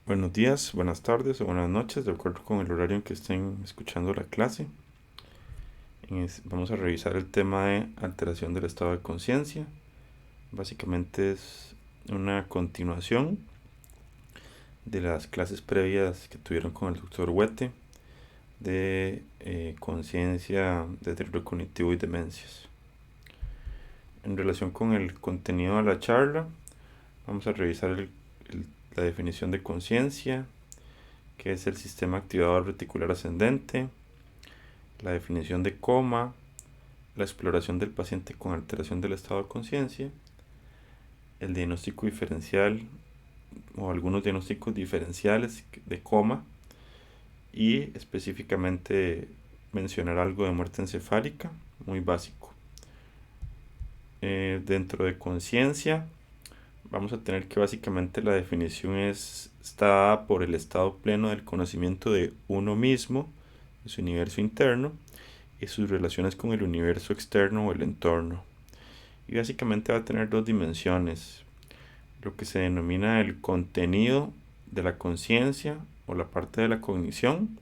Buenos días, buenas tardes o buenas noches, de acuerdo con el horario en que estén escuchando la clase. Vamos a revisar el tema de alteración del estado de conciencia. Básicamente es una continuación de las clases previas que tuvieron con el doctor Huete de conciencia, deterioro cognitivo y demencias. En relación con el contenido de la charla, vamos a revisar la definición de conciencia, que es el sistema activador reticular ascendente, la definición de coma, la exploración del paciente con alteración del estado de conciencia, el diagnóstico diferencial o algunos diagnósticos diferenciales de coma y específicamente mencionar algo de muerte encefálica, muy básico. Dentro de conciencia vamos a tener que básicamente la definición está dada por el estado pleno del conocimiento de uno mismo, de su universo interno y sus relaciones con el universo externo o el entorno. Y básicamente va a tener dos dimensiones, lo que se denomina el contenido de la conciencia o la parte de la cognición,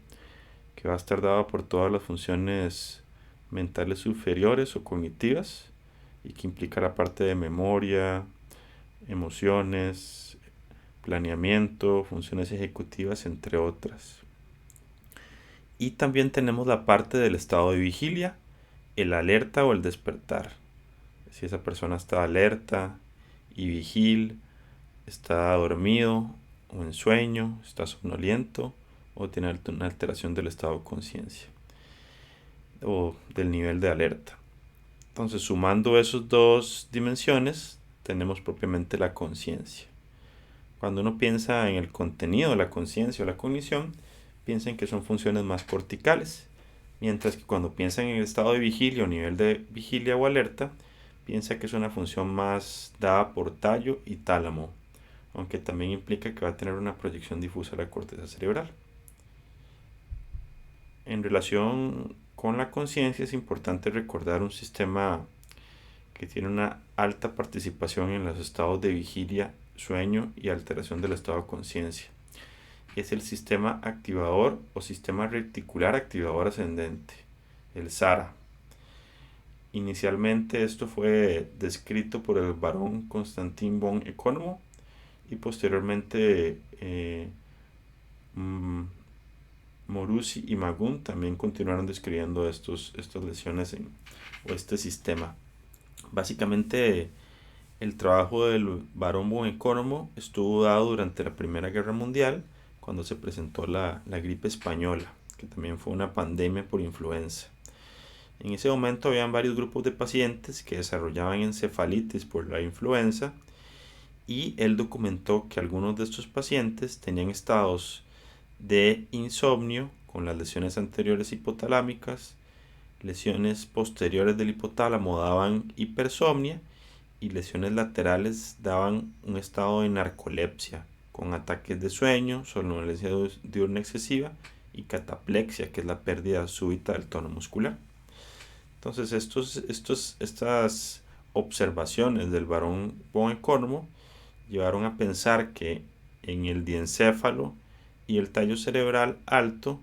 que va a estar dada por todas las funciones mentales superiores o cognitivas y que implica la parte de memoria, emociones, planeamiento, funciones ejecutivas, entre otras. Y también tenemos la parte del estado de vigilia, el alerta o el despertar. Si esa persona está alerta y vigil, está dormido o en sueño, está somnoliento o tiene una alteración del estado de conciencia o del nivel de alerta. Entonces, sumando esas dos dimensiones, tenemos propiamente la conciencia. Cuando uno piensa en el contenido de la conciencia o la cognición, piensa en que son funciones más corticales, mientras que cuando piensa en el estado de vigilia o nivel de vigilia o alerta, piensa que es una función más dada por tallo y tálamo, aunque también implica que va a tener una proyección difusa a la corteza cerebral. En relación con la conciencia es importante recordar un sistema que tiene una alta participación en los estados de vigilia, sueño y alteración del estado de conciencia. Es el sistema activador o sistema reticular activador ascendente, el SARA. Inicialmente esto fue descrito por el barón Konstantin von Economo y posteriormente Morusi y Magun también continuaron describiendo estas lesiones o este sistema. Básicamente el trabajo del barón von Economo estuvo dado durante la Primera Guerra Mundial, cuando se presentó la gripe española, que también fue una pandemia por influenza. En ese momento habían varios grupos de pacientes que desarrollaban encefalitis por la influenza y él documentó que algunos de estos pacientes tenían estados de insomnio con las lesiones anteriores hipotalámicas, lesiones posteriores del hipotálamo daban hipersomnia y lesiones laterales daban un estado de narcolepsia con ataques de sueño, somnolencia diurna excesiva y cataplexia, que es la pérdida súbita del tono muscular. Entonces estas observaciones del barón von Economo llevaron a pensar que en el diencéfalo y el tallo cerebral alto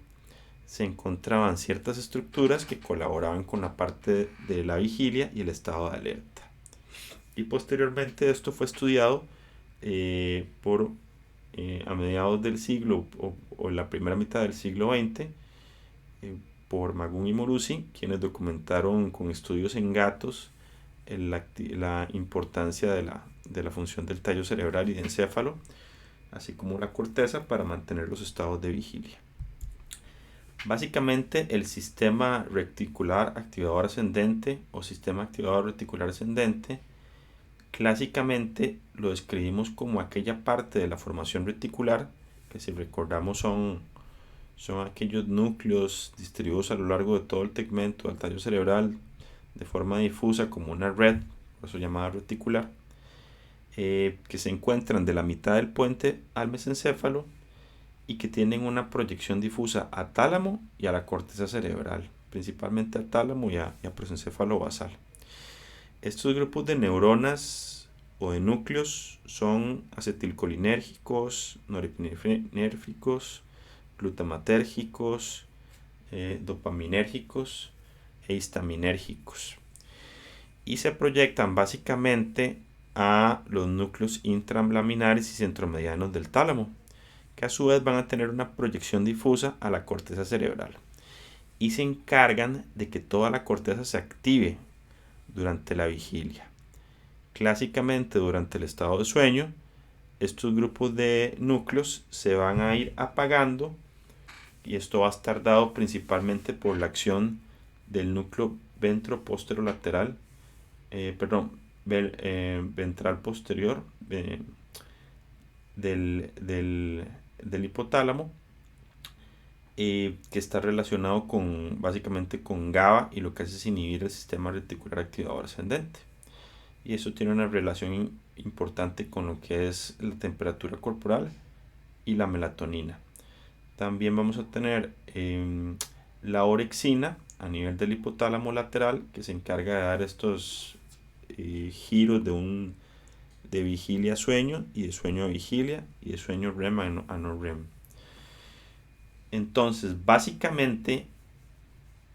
se encontraban ciertas estructuras que colaboraban con la parte de la vigilia y el estado de alerta. Y posteriormente esto fue estudiado a mediados del siglo o la primera mitad del siglo XX por Magun y Morusi, quienes documentaron con estudios en gatos la importancia de la función del tallo cerebral y de encéfalo, así como la corteza para mantener los estados de vigilia. Básicamente el sistema reticular activador ascendente o sistema activador reticular ascendente clásicamente lo describimos como aquella parte de la formación reticular que, si recordamos, son aquellos núcleos distribuidos a lo largo de todo el tegmento del tallo cerebral de forma difusa como una red, por eso llamada reticular, que se encuentran de la mitad del puente al mesencéfalo y que tienen una proyección difusa a tálamo y a la corteza cerebral, principalmente al tálamo y a prosencéfalo basal. Estos grupos de neuronas o de núcleos son acetilcolinérgicos, norepinefrínicos, glutamatérgicos, dopaminérgicos e histaminérgicos. Y se proyectan básicamente a los núcleos intralaminares y centromedianos del tálamo, que a su vez van a tener una proyección difusa a la corteza cerebral y se encargan de que toda la corteza se active durante la vigilia. Clásicamente durante el estado de sueño, estos grupos de núcleos se van a ir apagando y esto va a estar dado principalmente por la acción del núcleo ventroposterolateral, ventral posterior del hipotálamo, que está relacionado básicamente con GABA, y lo que hace es inhibir el sistema reticular activador ascendente. Y eso tiene una relación importante con lo que es la temperatura corporal y la melatonina. También vamos a tener la orexina a nivel del hipotálamo lateral, que se encarga de dar estos giros de vigilia a sueño, y de sueño a vigilia, y de sueño REM a no REM. Entonces, básicamente,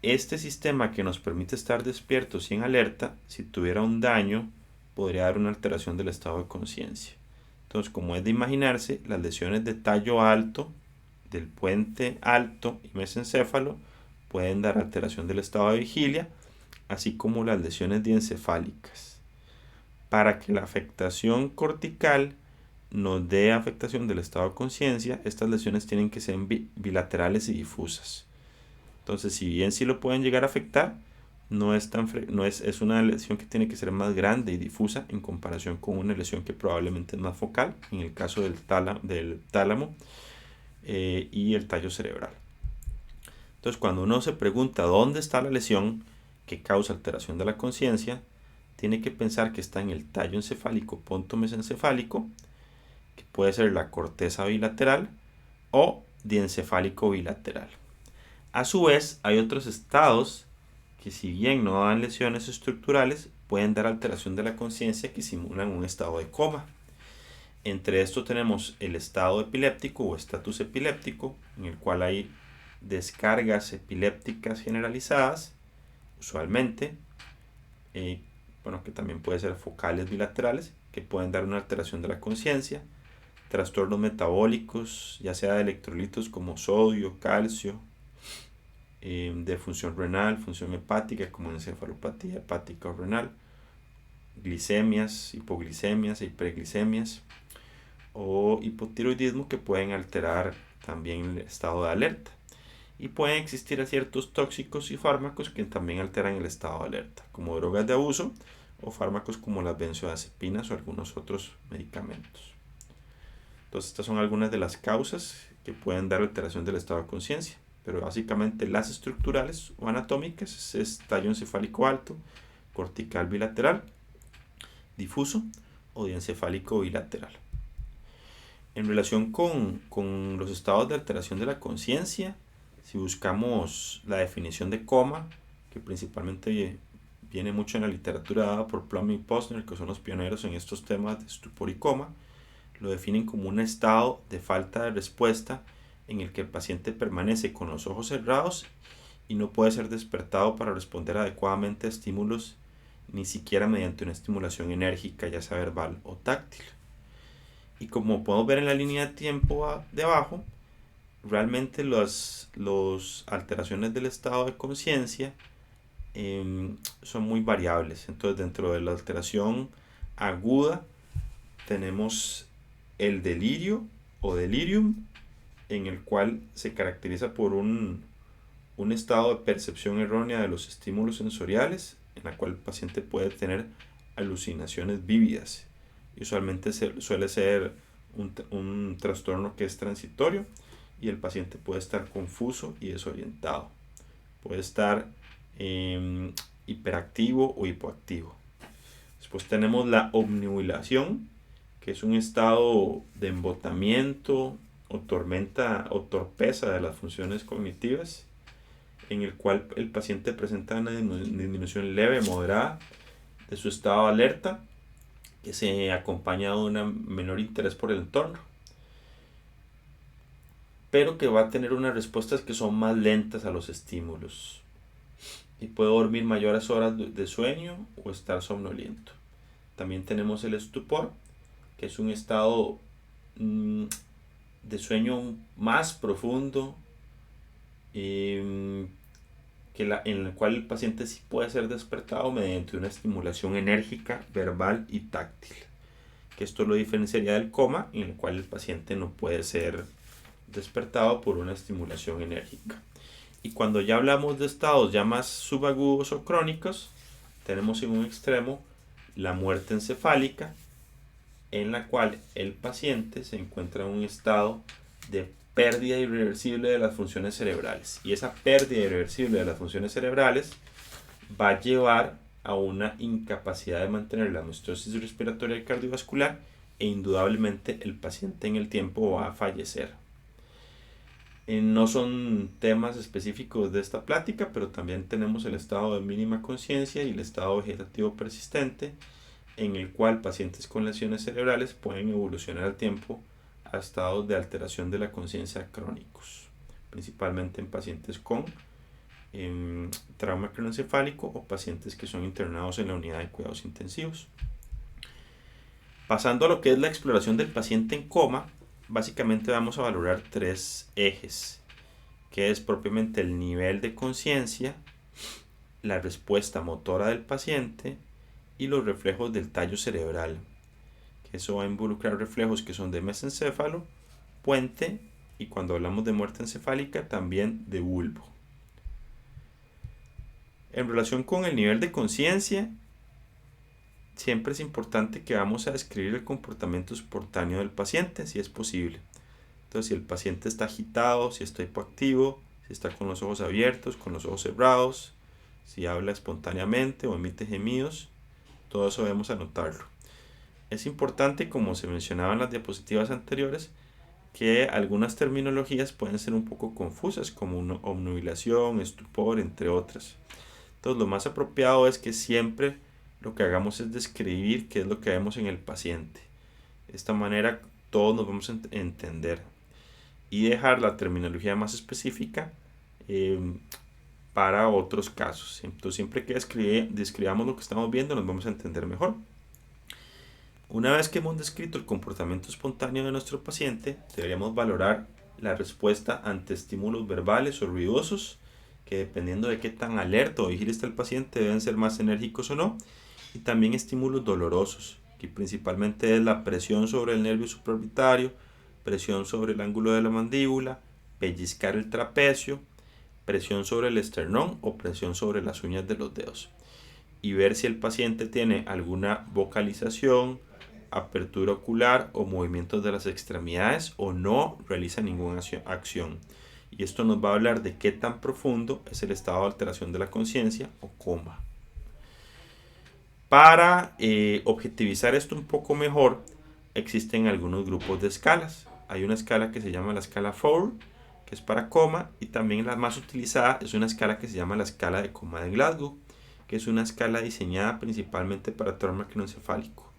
este sistema que nos permite estar despiertos y en alerta, si tuviera un daño, podría dar una alteración del estado de conciencia. Entonces, como es de imaginarse, las lesiones de tallo alto, del puente alto y mesencéfalo pueden dar alteración del estado de vigilia, así como las lesiones diencefálicas. Para que la afectación cortical nos dé afectación del estado de conciencia, estas lesiones tienen que ser bilaterales y difusas. Entonces, si bien sí lo pueden llegar a afectar, es una lesión que tiene que ser más grande y difusa en comparación con una lesión que probablemente es más focal, en el caso del tálamo y el tallo cerebral. Entonces, cuando uno se pregunta dónde está la lesión que causa alteración de la conciencia, tiene que pensar que está en el tallo encefálico pontomesencefálico, que puede ser la corteza bilateral o diencefálico bilateral. A su vez, hay otros estados que, si bien no dan lesiones estructurales, pueden dar alteración de la conciencia que simulan un estado de coma. Entre estos tenemos el estado epiléptico o estatus epiléptico, en el cual hay descargas epilépticas generalizadas, usualmente, que también pueden ser focales bilaterales, que pueden dar una alteración de la conciencia, trastornos metabólicos, ya sea de electrolitos como sodio, calcio, de función renal, función hepática, como encefalopatía hepática o renal, glicemias, hipoglicemias e hiperglicemias, o hipotiroidismo, que pueden alterar también el estado de alerta. Y pueden existir ciertos tóxicos y fármacos que también alteran el estado de alerta, como drogas de abuso o fármacos como las benzodiazepinas o algunos otros medicamentos. Entonces, estas son algunas de las causas que pueden dar alteración del estado de conciencia, pero básicamente las estructurales o anatómicas es tallo encefálico alto, cortical bilateral, difuso o diencefálico bilateral. En relación con los estados de alteración de la conciencia, si buscamos la definición de coma, que principalmente viene mucho en la literatura dada por Plum y Posner, que son los pioneros en estos temas de estupor y coma, lo definen como un estado de falta de respuesta en el que el paciente permanece con los ojos cerrados y no puede ser despertado para responder adecuadamente a estímulos, ni siquiera mediante una estimulación enérgica, ya sea verbal o táctil. Y como podemos ver en la línea de tiempo de abajo, realmente las alteraciones del estado de conciencia son muy variables. Entonces, dentro de la alteración aguda tenemos el delirio o delirium, en el cual se caracteriza por un estado de percepción errónea de los estímulos sensoriales, en la cual el paciente puede tener alucinaciones vívidas. Y usualmente suele ser un trastorno que es transitorio, y el paciente puede estar confuso y desorientado. Puede estar hiperactivo o hipoactivo. Después tenemos la obnubilación, que es un estado de embotamiento o tormenta o torpeza de las funciones cognitivas, en el cual el paciente presenta una disminución leve, moderada de su estado de alerta, que se acompaña de un menor interés por el entorno, pero que va a tener unas respuestas que son más lentas a los estímulos y puede dormir mayores horas de sueño o estar somnoliento. También tenemos el estupor, que es un estado de sueño más profundo, en el cual el paciente sí puede ser despertado mediante una estimulación enérgica, verbal y táctil. Que esto lo diferenciaría del coma, en el cual el paciente no puede ser despertado por una estimulación enérgica. Y cuando ya hablamos de estados ya más subagudos o crónicos, tenemos en un extremo la muerte encefálica, en la cual el paciente se encuentra en un estado de pérdida irreversible de las funciones cerebrales. Y esa pérdida irreversible de las funciones cerebrales va a llevar a una incapacidad de mantener la homeostasis respiratoria y cardiovascular, e indudablemente el paciente en el tiempo va a fallecer. No son temas específicos de esta plática, pero también tenemos el estado de mínima conciencia y el estado vegetativo persistente, en el cual pacientes con lesiones cerebrales pueden evolucionar al tiempo a estados de alteración de la conciencia crónicos, principalmente en pacientes con trauma craneoencefálico o pacientes que son internados en la unidad de cuidados intensivos. Pasando a lo que es la exploración del paciente en coma, básicamente vamos a valorar 3 ejes, que es propiamente el nivel de conciencia, la respuesta motora del paciente y los reflejos del tallo cerebral, que eso va a involucrar reflejos que son de mesencéfalo, puente y, cuando hablamos de muerte encefálica, también de bulbo. En relación con el nivel de conciencia, siempre es importante que vamos a describir el comportamiento espontáneo del paciente, si es posible. Entonces, si el paciente está agitado, si está hipoactivo, si está con los ojos abiertos, con los ojos cerrados, si habla espontáneamente o emite gemidos, todo eso debemos anotarlo. Es importante, como se mencionaba en las diapositivas anteriores, que algunas terminologías pueden ser un poco confusas, como obnubilación, estupor, entre otras. Entonces, lo más apropiado es que siempre lo que hagamos es describir qué es lo que vemos en el paciente. De esta manera todos nos vamos a entender, y dejar la terminología más específica para otros casos. Entonces, siempre que describamos lo que estamos viendo, nos vamos a entender mejor. Una vez que hemos descrito el comportamiento espontáneo de nuestro paciente, deberíamos valorar la respuesta ante estímulos verbales o ruidosos, que dependiendo de qué tan alerta o vigil está el paciente, deben ser más enérgicos o no. Y también estímulos dolorosos, que principalmente es la presión sobre el nervio supraorbitario, presión sobre el ángulo de la mandíbula, pellizcar el trapecio, presión sobre el esternón o presión sobre las uñas de los dedos. Y ver si el paciente tiene alguna vocalización, apertura ocular o movimientos de las extremidades, o no realiza ninguna acción. Y esto nos va a hablar de qué tan profundo es el estado de alteración de la conciencia o coma. Para objetivizar esto un poco mejor, existen algunos grupos de escalas. Hay una escala que se llama la escala Fowler, que es para coma, y también la más utilizada es una escala que se llama la escala de coma de Glasgow, que es una escala diseñada principalmente para trauma craneoencefálico.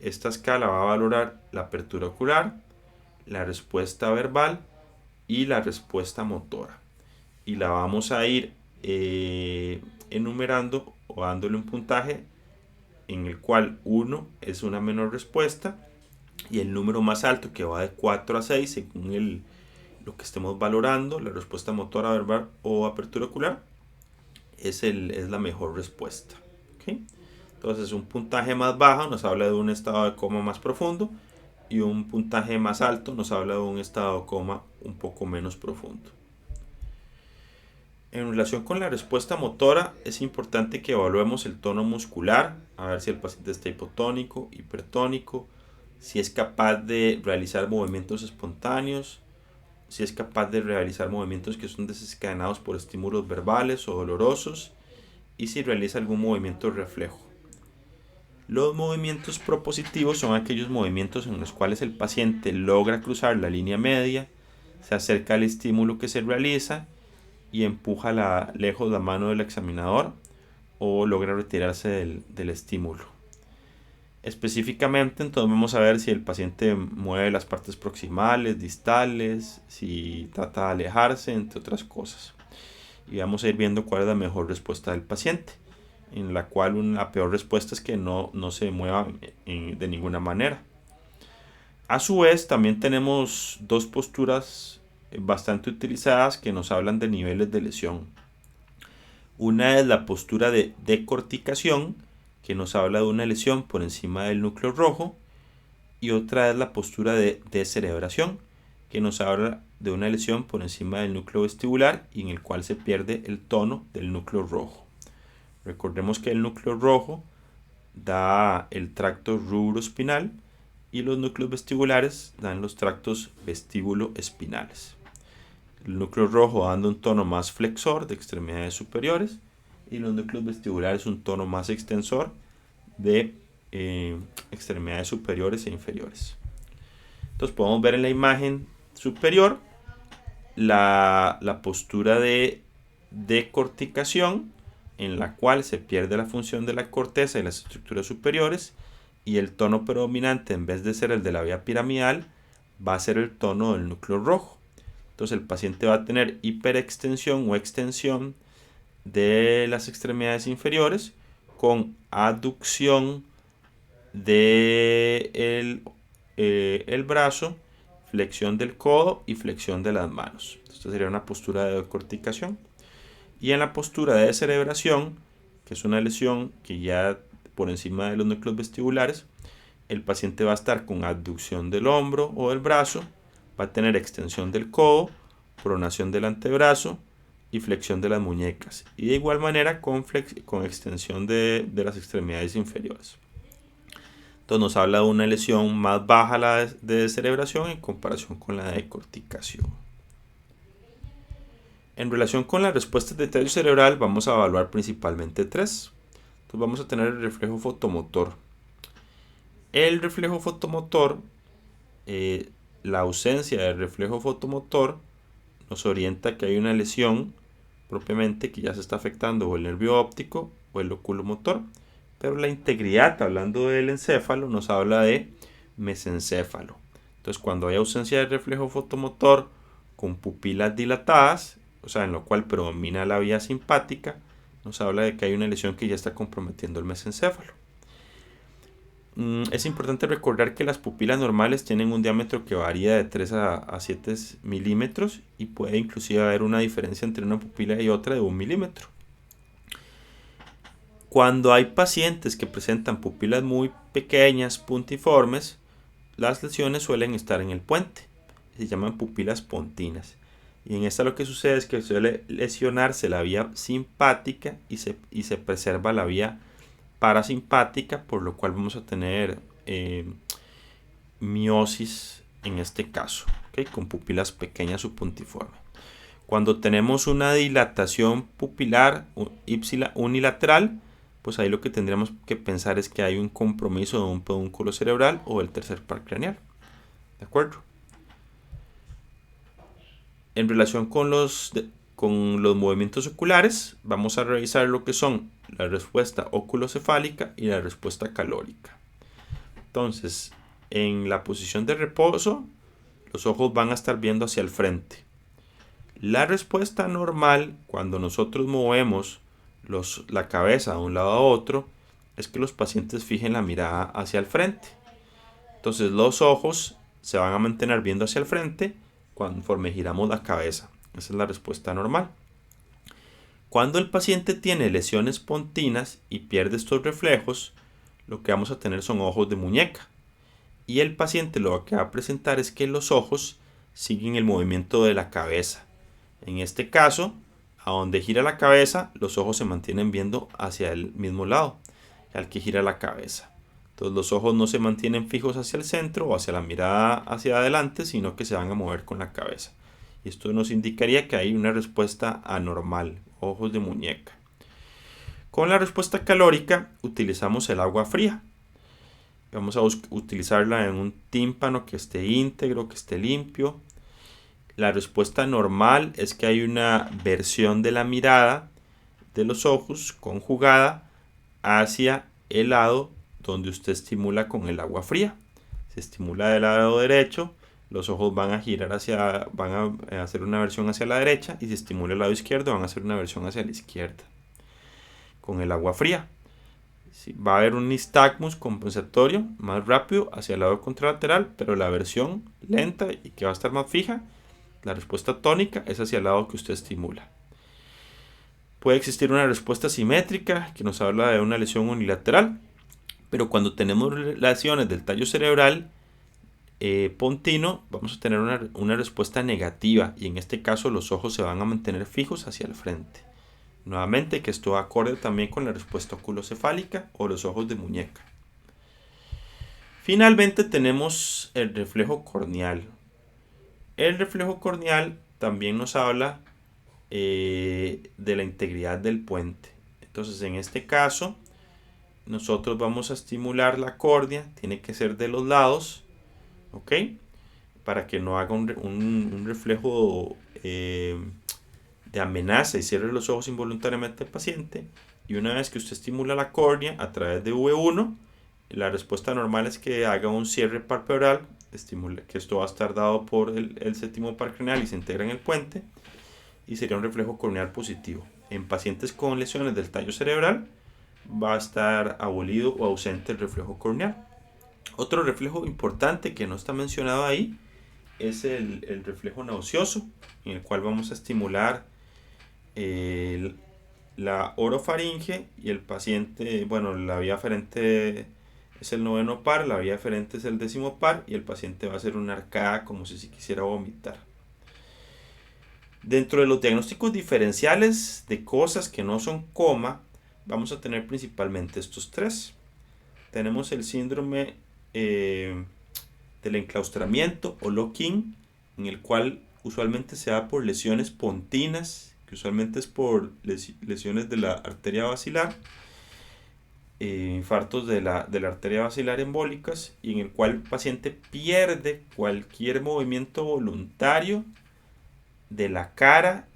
Esta escala va a valorar la apertura ocular, la respuesta verbal y la respuesta motora, y la vamos a ir enumerando o dándole un puntaje en el cual 1 es una menor respuesta y el número más alto, que va de 4 a 6 según lo que estemos valorando, la respuesta motora, verbal o apertura ocular, es la mejor respuesta. ¿Okay? Entonces, un puntaje más bajo nos habla de un estado de coma más profundo, y un puntaje más alto nos habla de un estado de coma un poco menos profundo. En relación con la respuesta motora, es importante que evaluemos el tono muscular, a ver si el paciente está hipotónico, hipertónico, si es capaz de realizar movimientos espontáneos, si es capaz de realizar movimientos que son desencadenados por estímulos verbales o dolorosos, y si realiza algún movimiento reflejo. Los movimientos propositivos son aquellos movimientos en los cuales el paciente logra cruzar la línea media, se acerca al estímulo que se realiza y empuja lejos la mano del examinador, o logra retirarse del estímulo. Específicamente, entonces vamos a ver si el paciente mueve las partes proximales, distales, si trata de alejarse, entre otras cosas. Y vamos a ir viendo cuál es la mejor respuesta del paciente, en la cual la peor respuesta es que no se mueva de ninguna manera. A su vez, también tenemos dos posturas bastante utilizadas que nos hablan de niveles de lesión. Una es la postura de decorticación, que nos habla de una lesión por encima del núcleo rojo, y otra es la postura de descerebración, que nos habla de una lesión por encima del núcleo vestibular y en el cual se pierde el tono del núcleo rojo. Recordemos que el núcleo rojo da el tracto rubroespinal y los núcleos vestibulares dan los tractos vestíbulo-espinales. El núcleo rojo dando un tono más flexor de extremidades superiores y los núcleos vestibulares un tono más extensor de extremidades superiores e inferiores. Entonces podemos ver en la imagen superior la postura de decorticación, en la cual se pierde la función de la corteza y las estructuras superiores, y el tono predominante, en vez de ser el de la vía piramidal, va a ser el tono del núcleo rojo. Entonces el paciente va a tener hiperextensión o extensión de las extremidades inferiores con aducción del el brazo, flexión del codo y flexión de las manos. Esta sería una postura de decorticación. Y en la postura de descerebración, que es una lesión que ya por encima de los núcleos vestibulares, el paciente va a estar con abducción del hombro o del brazo, va a tener extensión del codo, pronación del antebrazo y flexión de las muñecas. Y de igual manera con extensión de las extremidades inferiores. Entonces nos habla de una lesión más baja la de descerebración en comparación con la de decorticación. En relación con las respuestas de tallo cerebral vamos a evaluar principalmente tres. Entonces vamos a tener el reflejo fotomotor. El reflejo fotomotor, la ausencia del reflejo fotomotor nos orienta que hay una lesión propiamente que ya se está afectando o el nervio óptico o el oculomotor. Pero la integridad, hablando del encéfalo, nos habla de mesencéfalo. Entonces, cuando hay ausencia de reflejo fotomotor con pupilas dilatadas, o sea, en lo cual predomina la vía simpática, nos habla de que hay una lesión que ya está comprometiendo el mesencéfalo. Es importante recordar que las pupilas normales tienen un diámetro que varía de 3 a 7 milímetros y puede inclusive haber una diferencia entre una pupila y otra de 1 milímetro. Cuando hay pacientes que presentan pupilas muy pequeñas, puntiformes, las lesiones suelen estar en el puente. Se llaman pupilas pontinas. Y en esta lo que sucede es que suele lesionarse la vía simpática y se preserva la vía parasimpática, por lo cual vamos a tener miosis en este caso, ¿okay? Con pupilas pequeñas o puntiformes. Cuando tenemos una dilatación pupilar unilateral, pues ahí lo que tendríamos que pensar es que hay un compromiso de un pedúnculo cerebral o el tercer par craneal. ¿De acuerdo? En relación con los movimientos oculares, vamos a revisar lo que son la respuesta oculocefálica y la respuesta calórica. Entonces, en la posición de reposo, los ojos van a estar viendo hacia el frente. La respuesta normal, cuando nosotros movemos la cabeza de un lado a otro, es que los pacientes fijen la mirada hacia el frente. Entonces los ojos se van a mantener viendo hacia el frente conforme giramos la cabeza. Esa es la respuesta normal. Cuando el paciente tiene lesiones pontinas y pierde estos reflejos, lo que vamos a tener son ojos de muñeca. Y el paciente lo que va a presentar es que los ojos siguen el movimiento de la cabeza. En este caso, a donde gira la cabeza, los ojos se mantienen viendo hacia el mismo lado al que gira la cabeza. Entonces los ojos no se mantienen fijos hacia el centro o hacia la mirada hacia adelante, sino que se van a mover con la cabeza. Y esto nos indicaría que hay una respuesta anormal, ojos de muñeca. Con la respuesta calórica utilizamos el agua fría. Vamos a utilizarla en un tímpano que esté íntegro, que esté limpio. La respuesta normal es que hay una versión de la mirada de los ojos conjugada hacia el lado donde usted estimula con el agua fría. Se estimula del lado derecho, los ojos van a girar van a hacer una versión hacia la derecha, y si estimula el lado izquierdo van a hacer una versión hacia la izquierda con el agua fría. Sí, va a haber un nistagmus compensatorio más rápido hacia el lado contralateral, pero la versión lenta y que va a estar más fija, la respuesta tónica, es hacia el lado que usted estimula. Puede existir una respuesta simétrica que nos habla de una lesión unilateral, pero cuando tenemos lesiones del tallo cerebral pontino, vamos a tener una respuesta negativa, y en este caso los ojos se van a mantener fijos hacia el frente. Nuevamente, que esto va acorde también con la respuesta oculocefálica o los ojos de muñeca. Finalmente tenemos el reflejo corneal. El reflejo corneal también nos habla de la integridad del puente. Entonces, en este caso, nosotros vamos a estimular la córnea, tiene que ser de los lados, ¿ok? Para que no haga un reflejo de amenaza y cierre los ojos involuntariamente al paciente. Y una vez que usted estimula la córnea a través de V1, la respuesta normal es que haga un cierre palpebral, que esto va a estar dado por el séptimo par craneal y se integra en el puente, y sería un reflejo corneal positivo. En pacientes con lesiones del tallo cerebral va a estar abolido o ausente el reflejo corneal. Otro reflejo importante que no está mencionado ahí es el reflejo nauseoso, en el cual vamos a estimular la orofaringe, y el paciente, bueno, la vía aferente es el noveno par, la vía aferente es el décimo par, y el paciente va a hacer una arcada como si quisiera vomitar. Dentro de los diagnósticos diferenciales de cosas que no son coma, vamos a tener principalmente estos tres. Tenemos el síndrome del enclaustramiento o lock-in, en el cual usualmente se da por lesiones pontinas, que usualmente es por lesiones de la arteria basilar, infartos de la arteria basilar embólicas, y en el cual el paciente pierde cualquier movimiento voluntario de la cara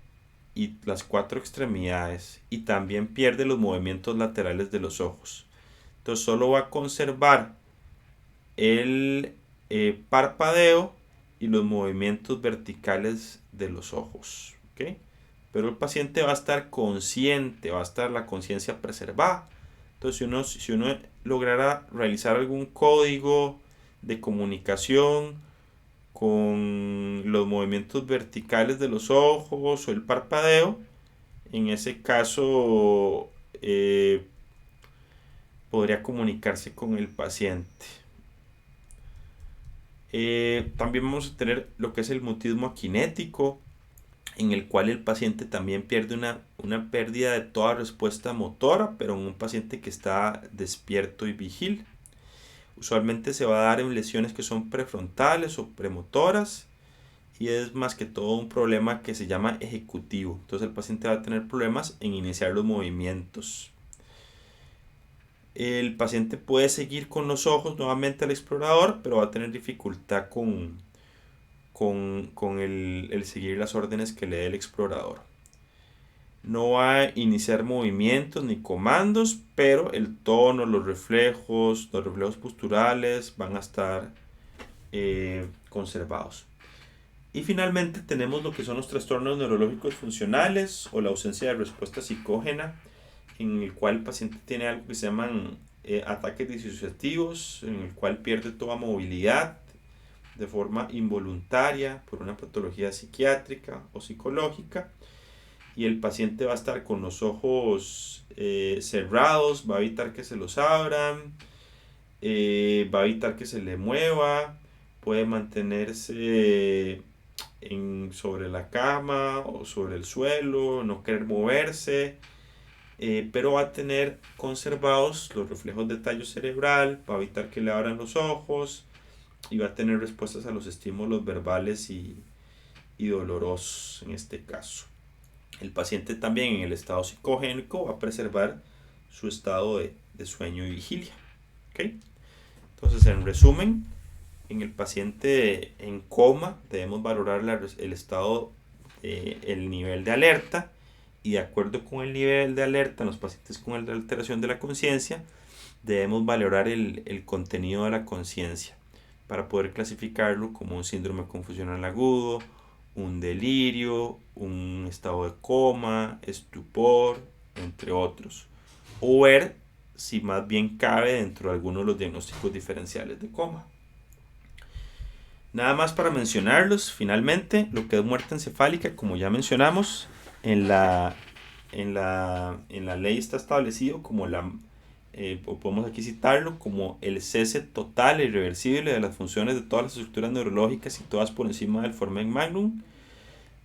y las cuatro extremidades, y también pierde los movimientos laterales de los ojos. Entonces solo va a conservar el parpadeo y los movimientos verticales de los ojos, ¿okay? Pero el paciente va a estar consciente, va a estar la conciencia preservada. Entonces si uno lograra realizar algún código de comunicación con los movimientos verticales de los ojos o el parpadeo, en ese caso podría comunicarse con el paciente. También vamos a tener lo que es el mutismo aquinético, en el cual el paciente también pierde una pérdida de toda respuesta motora, pero en un paciente que está despierto y vigil. Usualmente se va a dar en lesiones que son prefrontales o premotoras, y es más que todo un problema que se llama ejecutivo. Entonces el paciente va a tener problemas en iniciar los movimientos. El paciente puede seguir con los ojos nuevamente al explorador, pero va a tener dificultad con el seguir las órdenes que le dé el explorador. No va a iniciar movimientos ni comandos, pero el tono, los reflejos posturales van a estar conservados. Y finalmente tenemos lo que son los trastornos neurológicos funcionales o la ausencia de respuesta psicógena, en el cual el paciente tiene algo que se llaman ataques disociativos, en el cual pierde toda movilidad de forma involuntaria por una patología psiquiátrica o psicológica, y el paciente va a estar con los ojos cerrados, va a evitar que se los abran, va a evitar que se le mueva, puede mantenerse sobre la cama o sobre el suelo, no querer moverse, pero va a tener conservados los reflejos de tallo cerebral, va a evitar que le abran los ojos, y va a tener respuestas a los estímulos verbales y dolorosos en este caso. El paciente también en el estado psicogénico va a preservar su estado de sueño y vigilia. ¿Okay? Entonces, en resumen, en el paciente en coma debemos valorar el estado, el nivel de alerta, y de acuerdo con el nivel de alerta en los pacientes con alteración de la conciencia, debemos valorar el contenido de la conciencia para poder clasificarlo como un síndrome confusional agudo, un delirio, un estado de coma, estupor, entre otros. O ver si más bien cabe dentro de algunos de los diagnósticos diferenciales de coma. Nada más para mencionarlos, finalmente, lo que es muerte encefálica, como ya mencionamos, en la ley está establecido como o podemos aquí citarlo, como el cese total e irreversible de las funciones de todas las estructuras neurológicas y todas por encima del foramen magnum,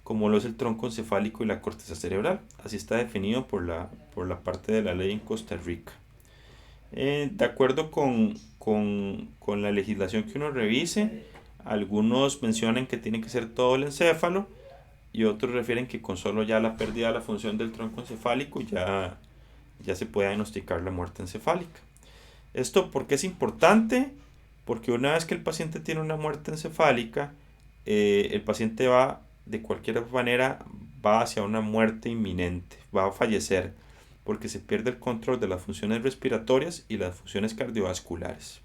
como lo es el tronco encefálico y la corteza cerebral. Así está definido por la parte de la ley en Costa Rica. De acuerdo con la legislación que uno revise, algunos mencionan que tiene que ser todo el encéfalo y otros refieren que con solo ya la pérdida de la función del tronco encefálico ya se puede diagnosticar la muerte encefálica. ¿Esto por qué es importante? Porque una vez que el paciente tiene una muerte encefálica, el paciente va, de cualquier manera, va hacia una muerte inminente, va a fallecer, porque se pierde el control de las funciones respiratorias y las funciones cardiovasculares,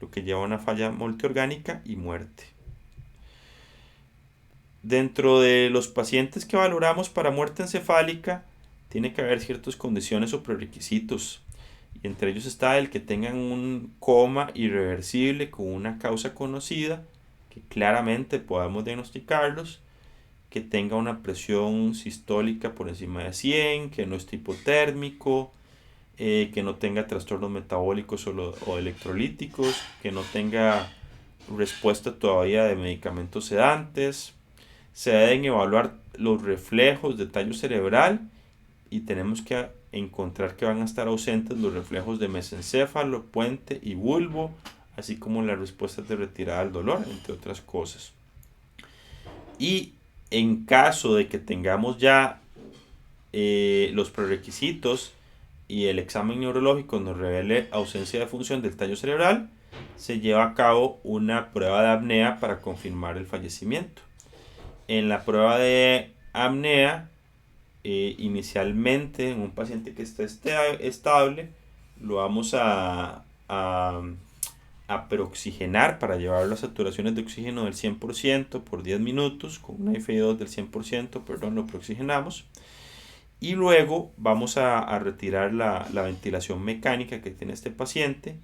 lo que lleva a una falla multiorgánica y muerte. Dentro de los pacientes que valoramos para muerte encefálica, tiene que haber ciertas condiciones o prerequisitos, y entre ellos está el que tengan un coma irreversible con una causa conocida, que claramente podamos diagnosticarlos, que tenga una presión sistólica por encima de 100, que no esté hipotérmico, que no tenga trastornos metabólicos o electrolíticos, que no tenga respuesta todavía de medicamentos sedantes. Se deben evaluar los reflejos de tallo cerebral y tenemos que encontrar que van a estar ausentes los reflejos de mesencéfalo, puente y bulbo, así como las respuestas de retirada al dolor, entre otras cosas. Y en caso de que tengamos ya los prerequisitos y el examen neurológico nos revele ausencia de función del tallo cerebral, se lleva a cabo una prueba de apnea para confirmar el fallecimiento. En la prueba de apnea, inicialmente en un paciente que esté estable, lo vamos a peroxigenar para llevar las saturaciones de oxígeno del 100% por 10 minutos, con una FI2 del 100%, lo peroxigenamos. Y luego vamos a retirar la ventilación mecánica que tiene este paciente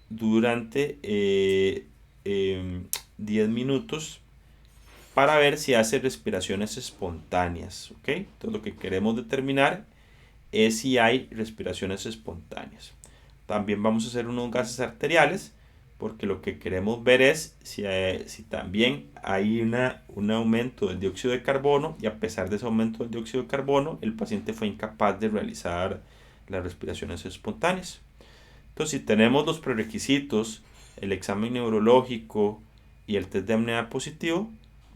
durante 10 minutos para ver si hace respiraciones espontáneas. ¿Okay? Entonces lo que queremos determinar es si hay respiraciones espontáneas. También vamos a hacer unos gases arteriales, porque lo que queremos ver es si también hay un aumento del dióxido de carbono, y a pesar de ese aumento del dióxido de carbono, el paciente fue incapaz de realizar las respiraciones espontáneas. Entonces, si tenemos los prerequisitos, el examen neurológico y el test de apnea positivo,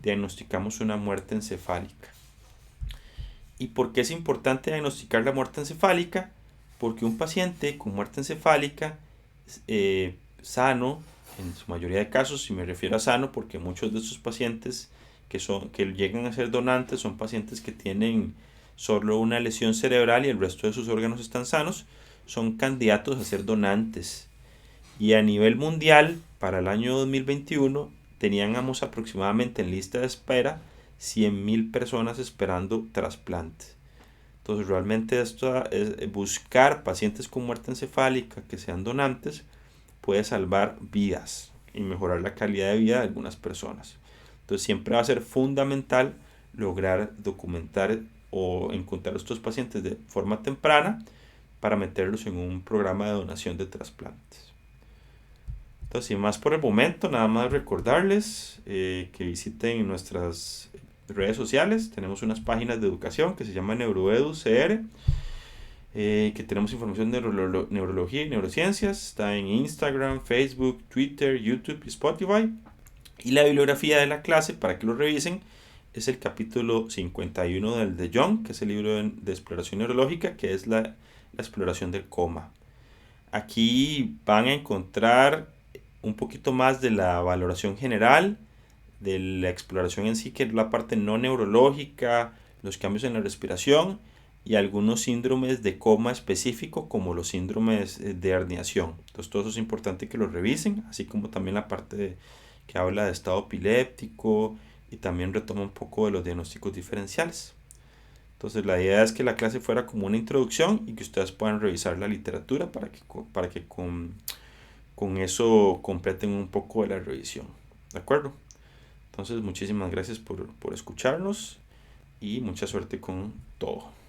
diagnosticamos una muerte encefálica. ¿Y por qué es importante diagnosticar la muerte encefálica? Porque un paciente con muerte encefálica sano, en su mayoría de casos, si me refiero a sano, porque muchos de estos pacientes que llegan a ser donantes son pacientes que tienen solo una lesión cerebral y el resto de sus órganos están sanos, son candidatos a ser donantes. Y a nivel mundial, para el año 2021, teníamos aproximadamente en lista de espera 100,000 personas esperando trasplantes. Entonces realmente esto es buscar pacientes con muerte encefálica que sean donantes puede salvar vidas y mejorar la calidad de vida de algunas personas. Entonces siempre va a ser fundamental lograr documentar o encontrar a estos pacientes de forma temprana para meterlos en un programa de donación de trasplantes. Entonces, sin más por el momento, nada más recordarles que visiten nuestras redes sociales. Tenemos unas páginas de educación que se llama NeuroEduCR, que tenemos información de neurología y neurociencias. Está en Instagram, Facebook, Twitter, YouTube y Spotify. Y la bibliografía de la clase, para que lo revisen, es el capítulo 51 del De Jong, que es el libro de exploración neurológica, que es la exploración del coma. Aquí van a encontrar un poquito más de la valoración general, de la exploración en sí, que es la parte no neurológica, los cambios en la respiración, y algunos síndromes de coma específico como los síndromes de herniación. Entonces todo eso es importante que lo revisen, así como también la parte que habla de estado epiléptico y también retoma un poco de los diagnósticos diferenciales. Entonces la idea es que la clase fuera como una introducción y que ustedes puedan revisar la literatura para que con eso completen un poco de la revisión. ¿De acuerdo? Entonces muchísimas gracias por escucharnos y mucha suerte con todo.